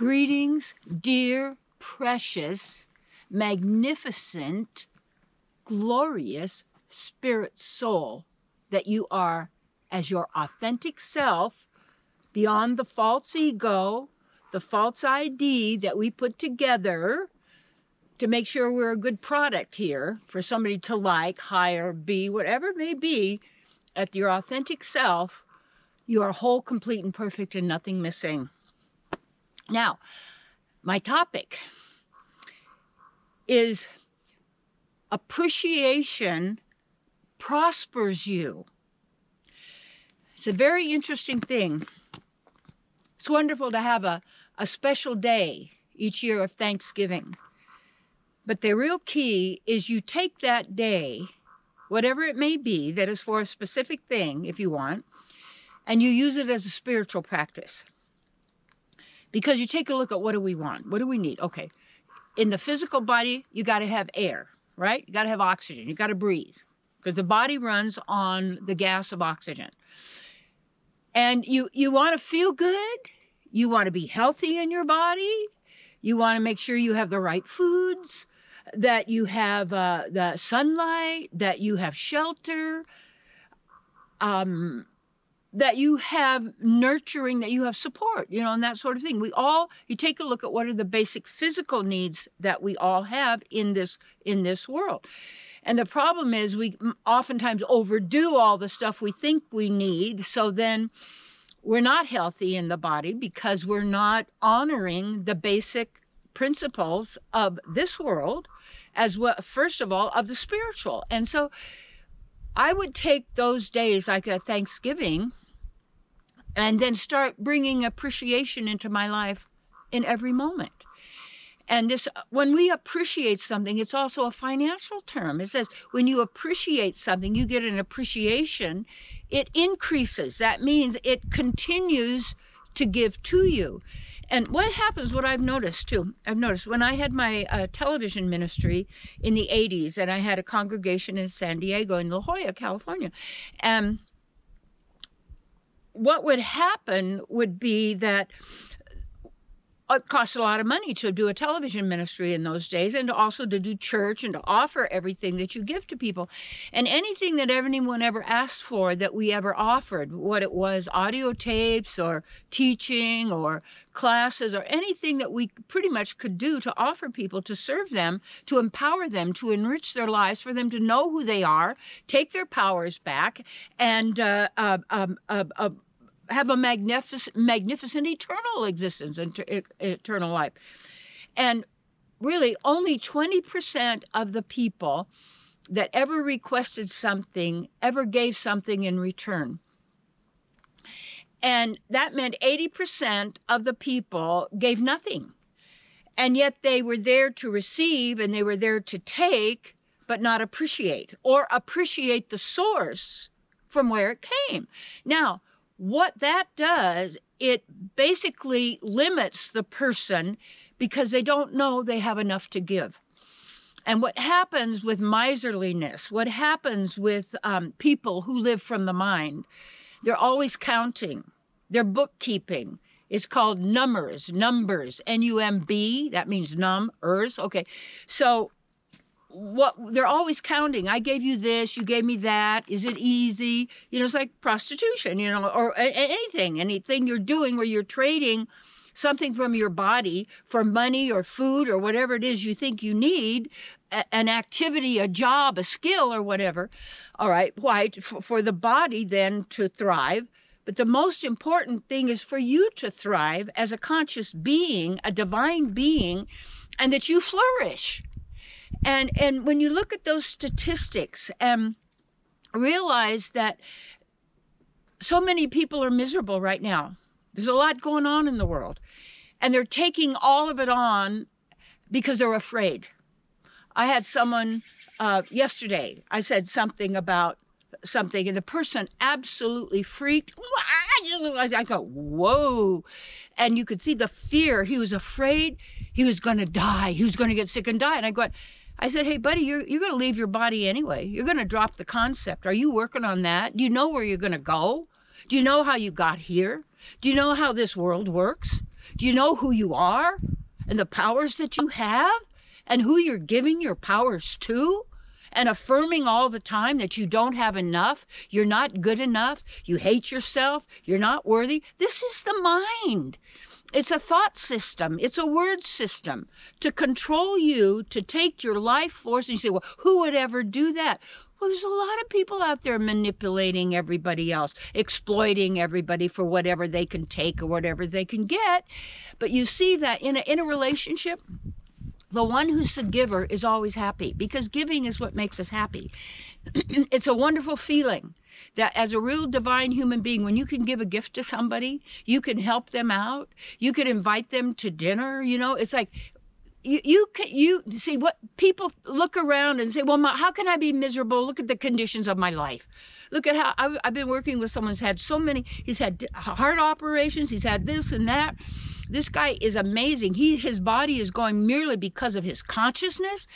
Greetings, dear, precious, magnificent, glorious spirit soul that you are as your authentic self, beyond the false ego, the false ID that we put together to make sure we're a good product here for somebody to like, hire, be, whatever it may be. At your authentic self, you are whole, complete, and perfect and nothing missing. Now, my topic is appreciation prospers you. It's a very interesting thing. It's wonderful to have a special day each year of Thanksgiving. But the real key is you take that day, whatever it may be, that is for a specific thing, if you want, and you use it as a spiritual practice. Because you take a look at what do we want? What do we need? Okay, in the physical body, you got to have air, right? You got to have oxygen. You got to breathe because the body runs on the gas of oxygen. And you want to feel good. You want to be healthy in your body. You want to make sure you have the right foods, that you have the sunlight, that you have shelter, that you have nurturing, that you have support, and that sort of thing. You take a look at what are the basic physical needs that we all have in this world. And the problem is we oftentimes overdo all the stuff we think we need. So then we're not healthy in the body because we're not honoring the basic principles of this world as well, first of all, of the spiritual. And so I would take those days like a Thanksgiving and then start bringing appreciation into my life in every moment. And this, when we appreciate something, it's also a financial term. It says when you appreciate something, you get an appreciation, it increases. That means it continues to give to you. And what happens, what I've noticed when I had my television ministry in the 80s, and I had a congregation in San Diego, in La Jolla, California, and what would happen would be that it cost a lot of money to do a television ministry in those days, and also to do church and to offer everything that you give to people. And anything that anyone ever asked for that we ever offered, what it was, audio tapes or teaching or classes or anything that we pretty much could do to offer people, to serve them, to empower them, to enrich their lives, for them to know who they are, take their powers back, and have a magnificent eternal existence and eternal life. And really only 20% of the people that ever requested something ever gave something in return. And that meant 80% of the people gave nothing. And yet they were there to receive and they were there to take, but not appreciate, or appreciate the source from where it came. Now, what that does, it basically limits the person because they don't know they have enough to give. And what happens with miserliness, what happens with people who live from the mind, they're always counting. Their bookkeeping is called numbers, N-U-M-B, that means numbers. Okay, so they're always counting. I gave you this, you gave me that. Is it easy? It's like prostitution, or anything you're doing where you're trading something from your body for money or food or whatever it is you think you need, an activity, a job, a skill, or whatever. All right, why? For the body then to thrive. But the most important thing is for you to thrive as a conscious being, a divine being, and that you flourish. And when you look at those statistics and realize that so many people are miserable right now. There's a lot going on in the world. And they're taking all of it on because they're afraid. I had someone yesterday, I said something about something, and the person absolutely freaked. I go, whoa. And you could see the fear. He was afraid he was going to die. He was going to get sick and die. And I said, hey, buddy, you're going to leave your body anyway. You're going to drop the concept. Are you working on that? Do you know where you're going to go? Do you know how you got here? Do you know how this world works? Do you know who you are and the powers that you have and who you're giving your powers to? And affirming all the time that you don't have enough, you're not good enough, you hate yourself, you're not worthy. This is the mind. It's a thought system. It's a word system to control you, to take your life force. And you say, well, who would ever do that? Well, there's a lot of people out there manipulating everybody else, exploiting everybody for whatever they can take or whatever they can get. But you see that in a relationship, the one who's the giver is always happy, because giving is what makes us happy. It's a wonderful feeling that as a real divine human being, when you can give a gift to somebody, you can help them out, you can invite them to dinner, it's like, you see what people look around and say, well, how can I be miserable? Look at the conditions of my life. Look at how I've been working with someone who's had he's had heart operations, he's had this and that. This guy is amazing. His body is going merely because of his consciousness,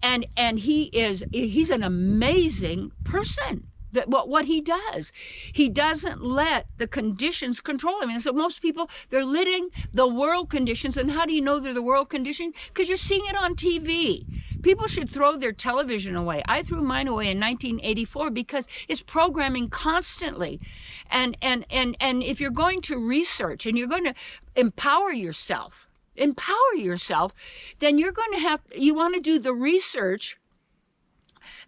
and he's an amazing person. What he does, he doesn't let the conditions control him. And so most people, they're letting the world conditions. And how do you know they're the world conditions? Because you're seeing it on TV. People should throw their television away. I threw mine away in 1984 because it's programming constantly. And if you're going to research and you're going to empower yourself, then you're going to you want to do the research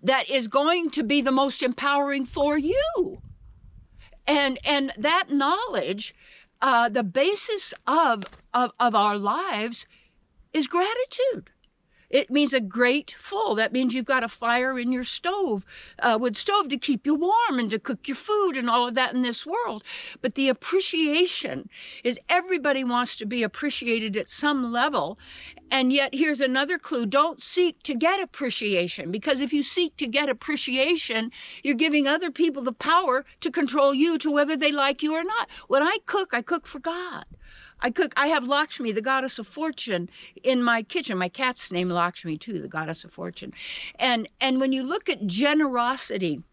that is going to be the most empowering for you. And that knowledge, the basis of our lives is gratitude. It means a grateful. That means you've got a fire in your wood stove to keep you warm and to cook your food and all of that in this world. But the appreciation is everybody wants to be appreciated at some level. And yet here's another clue. Don't seek to get appreciation, because if you seek to get appreciation, you're giving other people the power to control you to whether they like you or not. When I cook for God. I have Lakshmi, the goddess of fortune, in my kitchen. My cat's named Lakshmi too, the goddess of fortune. And when you look at generosity,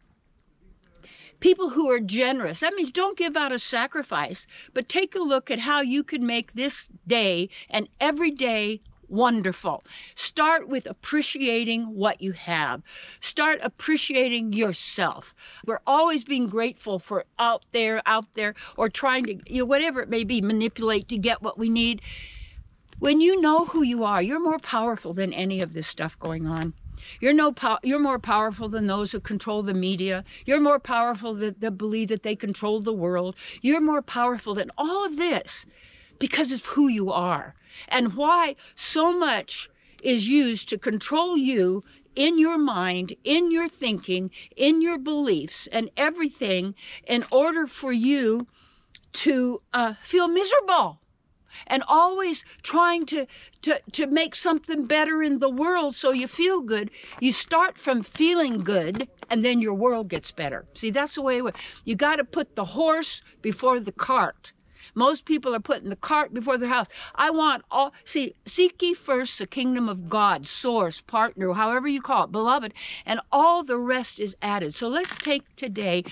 people who are generous, that means don't give out a sacrifice, but take a look at how you can make this day and every day wonderful. Start with appreciating what you have. Start appreciating yourself. We're always being grateful for out there, or trying to, whatever it may be, manipulate to get what we need. When you know who you are, you're more powerful than any of this stuff going on. You're more powerful than those who control the media. You're more powerful that believe that they control the world. You're more powerful than all of this because of who you are. And why so much is used to control you in your mind, in your thinking, in your beliefs, and everything in order for you to feel miserable. And always trying to make something better in the world so you feel good. You start from feeling good, and then your world gets better. See, that's the way you got to put the horse before the cart. Most people are putting the cart before their house. Seek ye first the kingdom of God, source, partner, however you call it, beloved, and all the rest is added. So let's take today.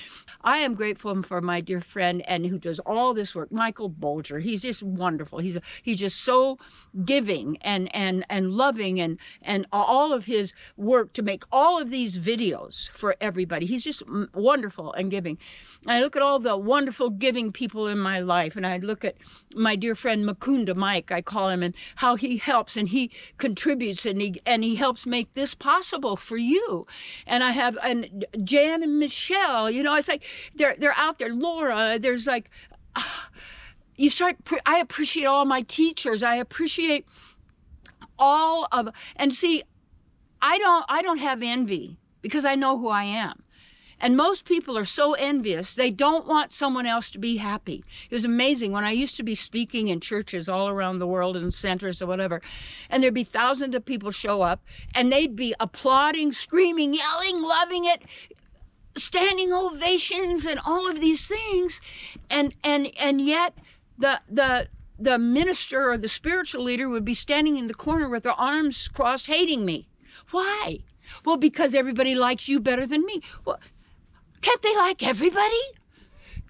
I am grateful for my dear friend and who does all this work, Michael Bolger. He's just wonderful. He's just so giving and loving and all of his work to make all of these videos for everybody. He's just wonderful and giving. And I look at all the wonderful giving people in my life, and I look at my dear friend Mukunda, Mike, I call him, and how he helps and he contributes and he helps make this possible for you. And I have Jan and Michelle, it's like they're out there. Laura, there's like I appreciate all my teachers. I appreciate all of, and see, I don't have envy because I know who I am. And most people are so envious, they don't want someone else to be happy. It was amazing when I used to be speaking in churches all around the world, in centers or whatever, and there'd be thousands of people show up, and they'd be applauding, screaming, yelling, loving it, standing ovations and all of these things. And yet the minister or the spiritual leader would be standing in the corner with their arms crossed, hating me. Why? Well, because everybody likes you better than me. Well, can't they like everybody?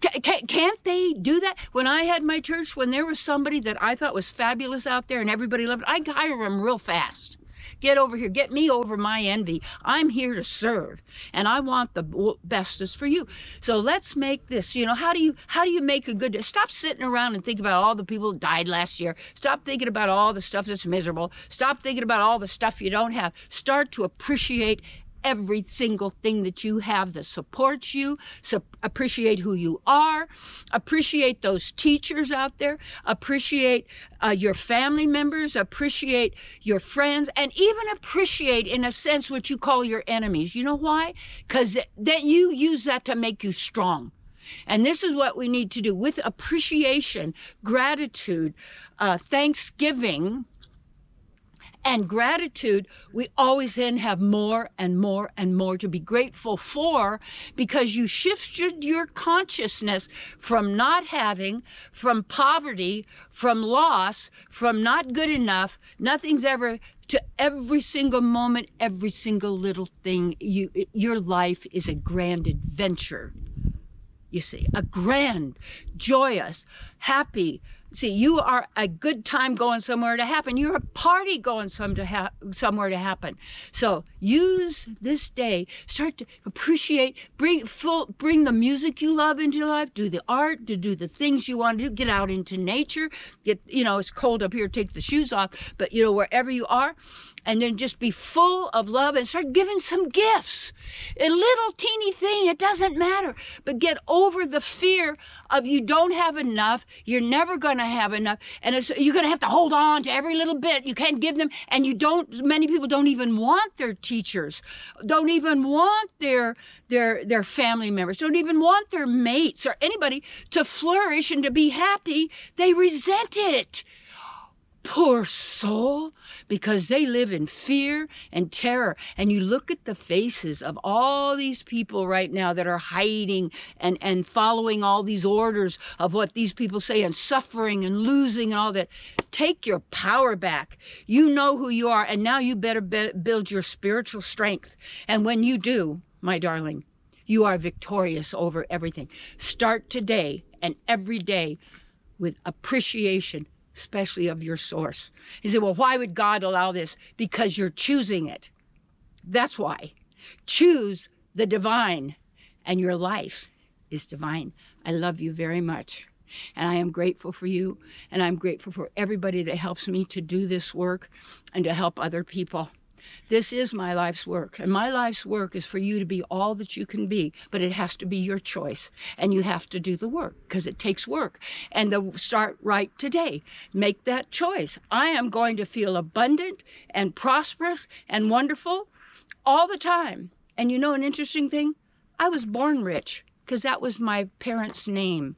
Can't they do that? When I had my church, when there was somebody that I thought was fabulous out there and everybody loved it, I'd hire them real fast. Get over here. Get me over my envy. I'm here to serve, and I want the bestest for you. So let's make this. How do you make a good day? Stop sitting around and think about all the people who died last year. Stop thinking about all the stuff that's miserable. Stop thinking about all the stuff you don't have. Start to appreciate every single thing that you have that supports you. So appreciate who you are. Appreciate those teachers out there. Appreciate your family members. Appreciate your friends. And even appreciate, in a sense, what you call your enemies. You know why? Because that you use that to make you strong. And this is what we need to do with appreciation, gratitude, thanksgiving, and gratitude. We always then have more and more and more to be grateful for, because you shifted your consciousness from not having, from poverty, from loss, from not good enough, nothing's ever, to every single moment, every single little thing. Your life is a grand adventure. You see, a grand, joyous, happy. See, you are a good time going somewhere to happen. You're a party going somewhere to happen. So use this day. Start to appreciate. Bring the music you love into your life. Do the art. Do the things you want to do. Get out into nature. It's cold up here. Take the shoes off. But wherever you are, and then just be full of love and start giving some gifts. A little teeny thing, it doesn't matter. But get over the fear of you don't have enough, you're never going to have enough, and you're going to have to hold on to every little bit. You can't give them, and many people don't even want their teachers, don't even want their family members, don't even want their mates or anybody to flourish and to be happy. They resent it. Poor soul, because they live in fear and terror. And you look at the faces of all these people right now that are hiding and following all these orders of what these people say, and suffering and losing and all that. Take your power back. You know who you are, and now you better build your spiritual strength. And when you do, my darling, you are victorious over everything. Start today and every day with appreciation, especially of your source. You say, well, why would God allow this? Because you're choosing it. That's why. Choose the divine, and your life is divine. I love you very much, and I am grateful for you, and I'm grateful for everybody that helps me to do this work and to help other people. This is my life's work, and my life's work is for you to be all that you can be, but it has to be your choice, and you have to do the work, because it takes work. And start right today. Make that choice. I am going to feel abundant and prosperous and wonderful all the time. And an interesting thing? I was born rich, because that was my parents' name.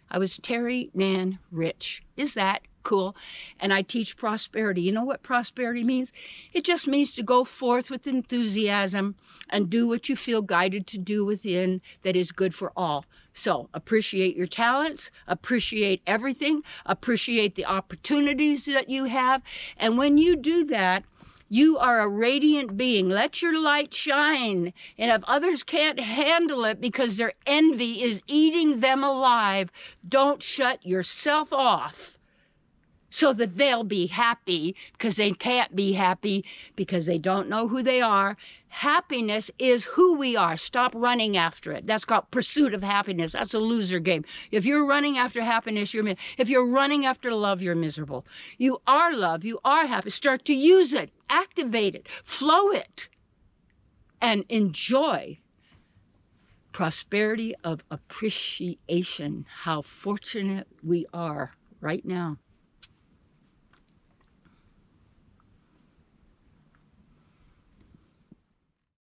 I was Terry Nan Rich. Is that cool? And I teach prosperity. You know what prosperity means? It just means to go forth with enthusiasm and do what you feel guided to do within that is good for all. So appreciate your talents, appreciate everything, appreciate the opportunities that you have. And when you do that, you are a radiant being. Let your light shine. And if others can't handle it because their envy is eating them alive, don't shut yourself off so that they'll be happy, because they can't be happy because they don't know who they are. Happiness is who we are. Stop running after it. That's called pursuit of happiness. That's a loser game. If you're running after happiness, if you're running after love, you're miserable. You are love. You are happy. Start to use it. Activate it. Flow it. And enjoy prosperity of appreciation. How fortunate we are right now.